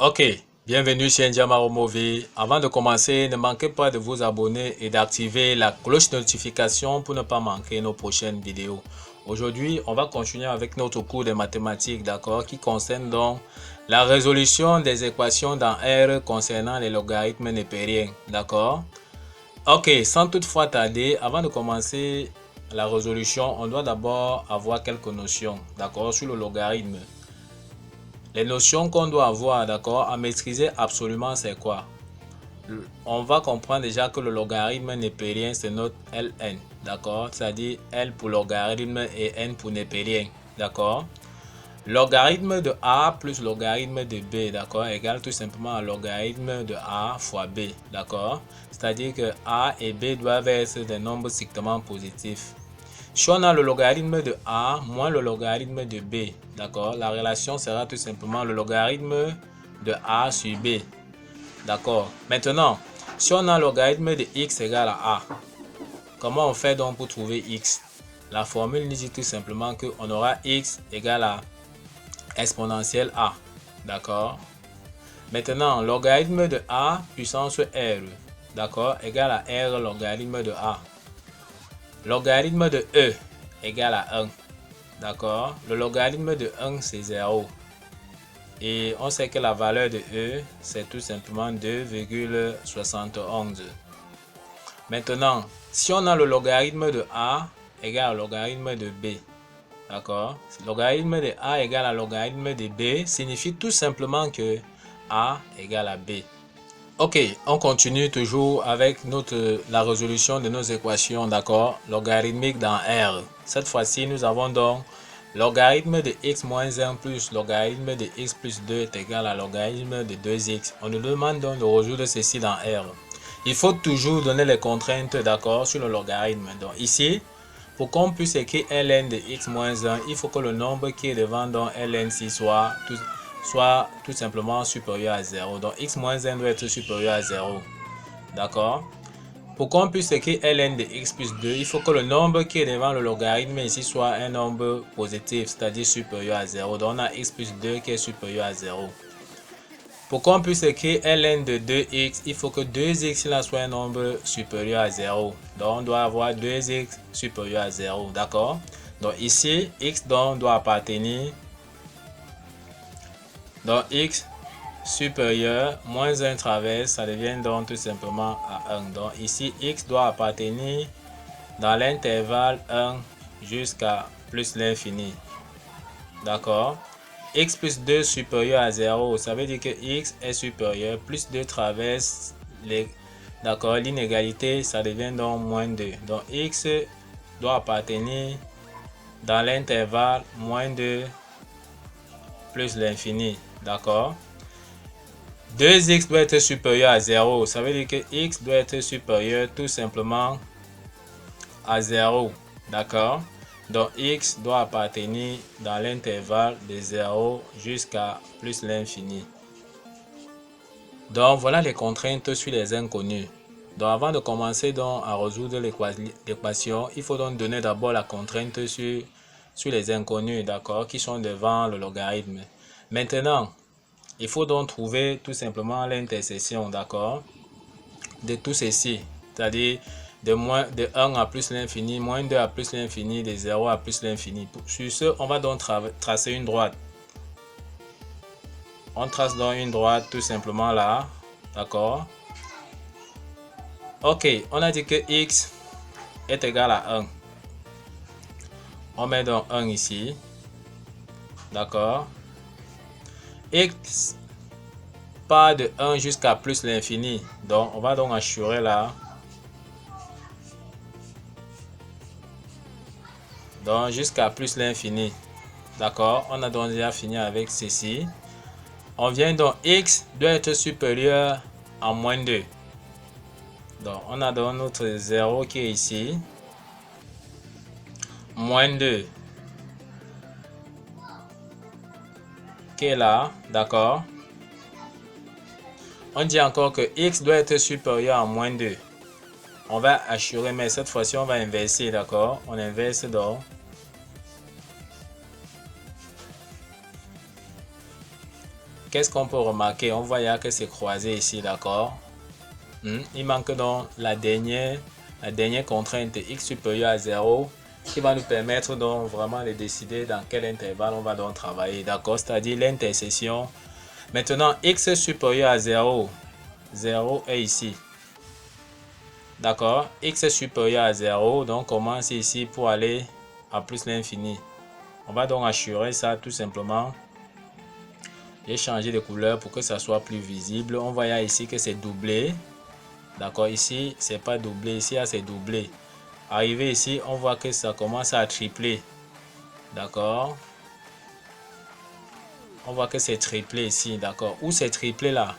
Ok, bienvenue chez Njamaro Movie. Avant de commencer, ne manquez pas de vous abonner et d'activer la cloche de notification pour ne pas manquer nos prochaines vidéos. Aujourd'hui, on va continuer avec notre cours de mathématiques, d'accord, qui concerne donc la résolution des équations dans R concernant les logarithmes népériens, d'accord. Ok, sans toutefois tarder, avant de commencer la résolution, on doit d'abord avoir quelques notions, d'accord, sur le logarithme. Les notions qu'on doit avoir, d'accord, à maîtriser absolument, c'est quoi? On va comprendre déjà que le logarithme népérien, c'est notre Ln, d'accord? C'est-à-dire L pour logarithme et N pour népérien, d'accord? Logarithme de A plus logarithme de B, d'accord, égale tout simplement à logarithme de A fois B, d'accord? C'est-à-dire que A et B doivent être des nombres strictement positifs. Si on a le logarithme de A moins le logarithme de B, d'accord, la relation sera tout simplement le logarithme de A sur B, d'accord. Maintenant, si on a le logarithme de X égale à A, comment on fait donc pour trouver X? La formule nous dit tout simplement qu'on aura X égale à exponentielle A, d'accord. Maintenant, logarithme de A puissance R, d'accord, égale à R logarithme de A. Logarithme de E égale à 1. D'accord. Le logarithme de 1, c'est 0. Et on sait que la valeur de E, c'est tout simplement 2,71. Maintenant, si on a le logarithme de A égale au logarithme de B, d'accord. Logarithme de A égale à logarithme de B signifie tout simplement que A égale à B. Ok, on continue toujours avec la résolution de nos équations, d'accord, logarithmique dans R. Cette fois-ci, nous avons donc logarithme de x moins 1 plus logarithme de x plus 2 est égal à logarithme de 2x. On nous demande donc de résoudre ceci dans R. Il faut toujours donner les contraintes, d'accord, sur le logarithme. Donc ici, pour qu'on puisse écrire ln de x moins 1, il faut que le nombre qui est devant donc ln6 soit tout simplement supérieur à 0. Donc x moins 1 doit être supérieur à 0. D'accord? Pour qu'on puisse écrire ln de x plus 2, il faut que le nombre qui est devant le logarithme ici soit un nombre positif, c'est-à-dire supérieur à 0. Donc on a x plus 2 qui est supérieur à 0. Pour qu'on puisse écrire ln de 2x, il faut que 2x là soit un nombre supérieur à 0. Donc on doit avoir 2x supérieur à 0. D'accord? Donc ici, x donc doit appartenir. Donc x supérieur moins 1 traverse, ça devient donc tout simplement à 1. Donc ici, x doit appartenir dans l'intervalle 1 jusqu'à plus l'infini. D'accord? X plus 2 supérieur à 0, ça veut dire que x est supérieur, plus 2 traverse l'inégalité, ça devient donc moins 2. Donc x doit appartenir dans l'intervalle moins 2 plus l'infini. D'accord? 2x doit être supérieur à 0, ça veut dire que x doit être supérieur tout simplement à 0. D'accord? Donc x doit appartenir dans l'intervalle de 0 jusqu'à plus l'infini. Donc voilà les contraintes sur les inconnus. Donc avant de commencer donc à résoudre l'équation, il faut donc donner d'abord la contrainte sur les inconnus, d'accord, qui sont devant le logarithme. Maintenant, il faut donc trouver tout simplement l'intersection, d'accord, de tout ceci, c'est-à-dire de 1 à plus l'infini, moins 2 à plus l'infini, de 0 à plus l'infini. Sur ce, on va donc tracer une droite. On trace donc une droite tout simplement là, d'accord. Ok, on a dit que x est égal à 1. On met donc 1 ici, d'accord. X part de 1 jusqu'à plus l'infini, donc on va donc assurer là. Donc jusqu'à plus l'infini. D'accord, on a donc déjà fini avec ceci. On vient donc x doit être supérieur à moins 2. Donc on a donc notre 0 qui est ici. Moins 2 qui est là. D'accord. On dit encore que x doit être supérieur à moins 2. On va assurer, mais cette fois-ci on va inverser. D'accord. On inverse donc. qu'est-ce qu'on peut remarquer? On voit que c'est croisé ici, d'accord? Il manque donc la dernière contrainte x supérieur à 0 qui va nous permettre donc vraiment de décider dans quel intervalle on va donc travailler, d'accord? C'est-à-dire l'intersection. Maintenant, x supérieur à 0, 0 est ici. D'accord? X est supérieur à 0, donc on commence ici pour aller à plus l'infini. On va donc assurer ça tout simplement. J'ai changé de couleur pour que ça soit plus visible. On voit ici que c'est doublé. D'accord? Ici, c'est pas doublé. Ici, c'est doublé. Arrivé ici, on voit que ça commence à tripler. D'accord? On voit que c'est triplé ici. D'accord? Où c'est triplé là?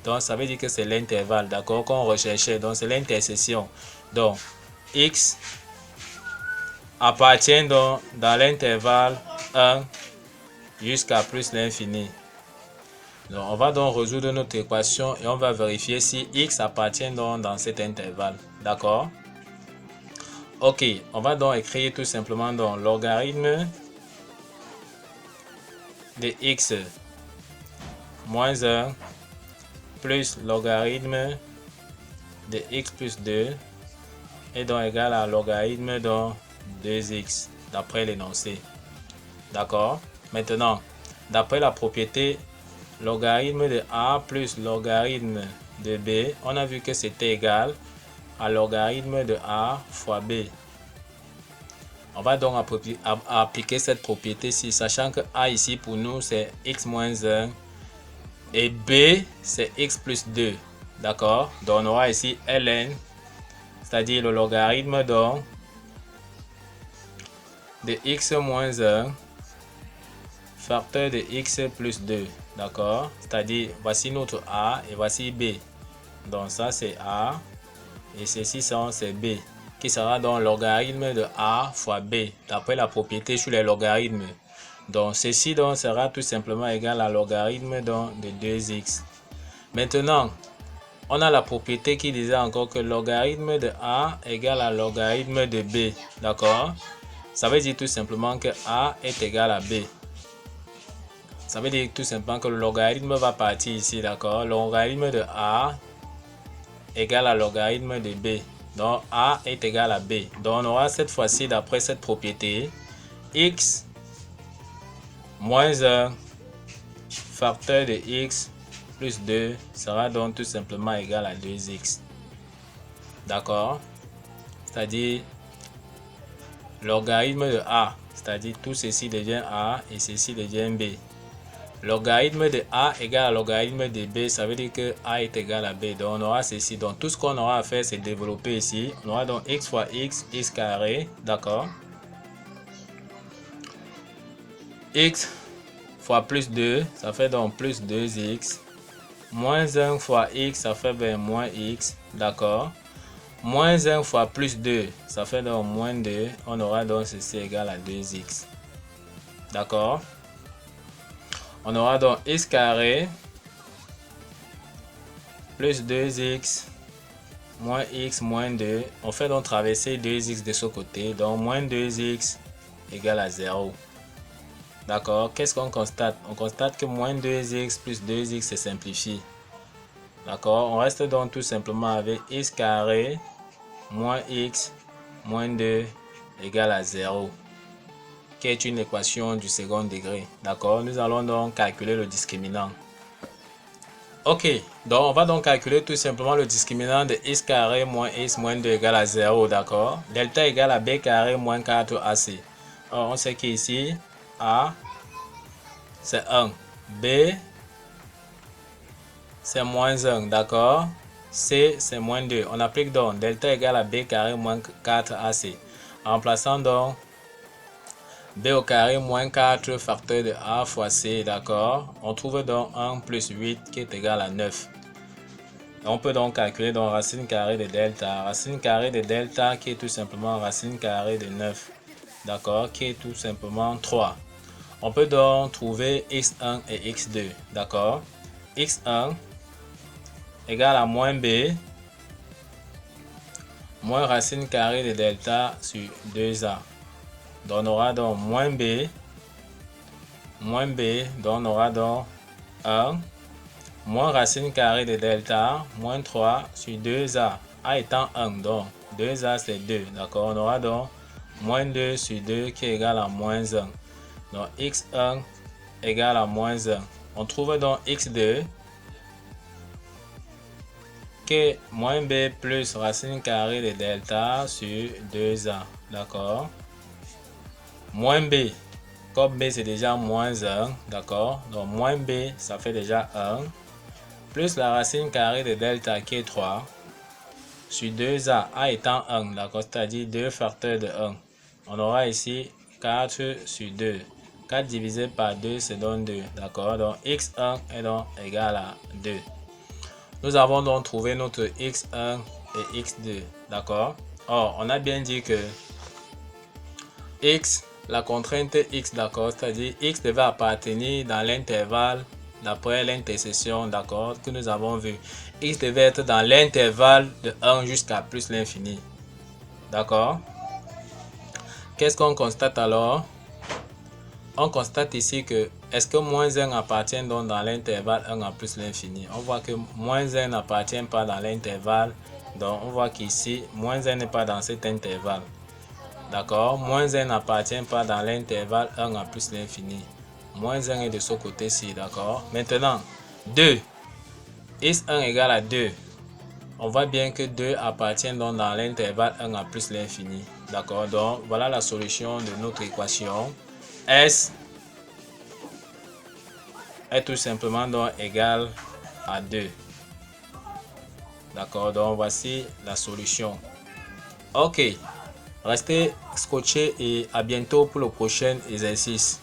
Donc, ça veut dire que c'est l'intervalle. D'accord? Qu'on recherchait. Donc, c'est l'intersection. Donc, x appartient donc dans l'intervalle 1 jusqu'à plus l'infini. Donc, on va donc résoudre notre équation et on va vérifier si x appartient donc dans cet intervalle. D'accord? Ok, on va donc écrire tout simplement donc logarithme de x moins 1 plus logarithme de x plus 2 est donc égal à logarithme de 2x d'après l'énoncé. D'accord? Maintenant, d'après la propriété logarithme de a plus logarithme de b, on a vu que c'était égal à logarithme de a fois b. On va donc appliquer cette propriété-ci, sachant que a ici pour nous c'est x moins 1 et b c'est x plus 2. D'accord? Donc on aura ici ln, c'est-à-dire le logarithme donc de x moins 1 facteur de x plus 2. D'accord? C'est-à-dire voici notre a et voici b. Donc ça c'est a et ceci c'est b, qui sera donc logarithme de a fois b d'après la propriété sur les logarithmes. Donc ceci donc sera tout simplement égal à logarithme donc de 2x. Maintenant, on a la propriété qui disait encore que logarithme de a égale à logarithme de b. D'accord? Ça veut dire tout simplement que a est égal à b. Ça veut dire tout simplement que le logarithme va partir ici. D'accord? Logarithme de a égale à logarithme de b. Donc a est égal à b. Donc on aura cette fois-ci, d'après cette propriété, x moins 1 facteur de x plus 2 sera donc tout simplement égal à 2x. D'accord? C'est-à-dire logarithme de a, c'est-à-dire tout ceci devient a et ceci devient b. Logarithme de a égale à logarithme de b, ça veut dire que a est égal à b. Donc on aura ceci. Donc tout ce qu'on aura à faire, c'est développer ici. On aura donc x fois x carré. D'accord? X fois plus 2, ça fait donc plus 2x. Moins 1 fois x, ça fait bien moins x. D'accord? Moins 1 fois plus 2, ça fait donc moins 2. On aura donc ceci égal à 2x. D'accord? On aura donc x carré plus 2x moins x moins 2. On fait donc traverser 2x de ce côté. Donc moins 2x égale à 0. D'accord? Qu'est-ce qu'on constate? On constate que moins 2x plus 2x se simplifie. D'accord? On reste donc tout simplement avec x carré moins x moins 2 égale à 0. Qui est une équation du second degré. D'accord? Nous allons donc calculer le discriminant. Ok, donc on va donc calculer tout simplement le discriminant de x carré moins x moins 2 égale à 0, d'accord? Delta égale à b carré moins 4ac. Alors, on sait qu'ici, a, c'est 1. B, c'est moins 1, d'accord? C, c'est moins 2. On applique donc delta égale à b carré moins 4ac. En remplaçant donc b au carré moins 4 facteur de a fois c, d'accord? On trouve donc 1 plus 8 qui est égal à 9. On peut donc calculer donc racine carrée de delta. Racine carrée de delta qui est tout simplement racine carrée de 9. D'accord? Qui est tout simplement 3. On peut donc trouver x1 et x2. D'accord? x1 égale à moins b moins racine carrée de delta sur 2a. Donc on aura donc moins b, donc on aura donc 1 moins racine carrée de delta moins 3 sur 2a. A étant 1, donc 2a c'est 2. D'accord, on aura donc moins 2 sur 2 qui est égal à moins 1. Donc x1 égale à moins 1. On trouve donc x2 qui est moins b plus racine carrée de delta sur 2a. D'accord. Moins b, comme b c'est déjà moins 1. D'accord. Donc moins b ça fait déjà 1. Plus la racine carrée de delta qui est 3. Sur 2a, a étant 1. D'accord. C'est-à-dire 2 facteurs de 1. On aura ici 4 sur 2. 4 divisé par 2, c'est donc 2. D'accord. Donc x1 est donc égal à 2. Nous avons donc trouvé notre x1 et x2. D'accord. Or, on a bien dit que x, la contrainte x, d'accord, c'est-à-dire x devait appartenir dans l'intervalle d'après l'intersection, d'accord, que nous avons vu. X devait être dans l'intervalle de 1 jusqu'à plus l'infini. D'accord. Qu'est-ce qu'on constate alors? On constate ici que est-ce que moins 1 appartient donc dans l'intervalle 1 à plus l'infini? On voit que moins 1 n'appartient pas dans l'intervalle. Donc on voit qu'ici, moins 1 n'est pas dans cet intervalle. D'accord? Moins 1 n'appartient pas dans l'intervalle 1 à plus l'infini. Moins 1 est de ce côté-ci. D'accord? Maintenant, 2. x1 égale à 2. On voit bien que 2 appartient donc dans l'intervalle 1 à plus l'infini. D'accord? Donc voilà la solution de notre équation. S est tout simplement donc égal à 2. D'accord, donc voici la solution. Ok, restez scotchés et à bientôt pour le prochain exercice.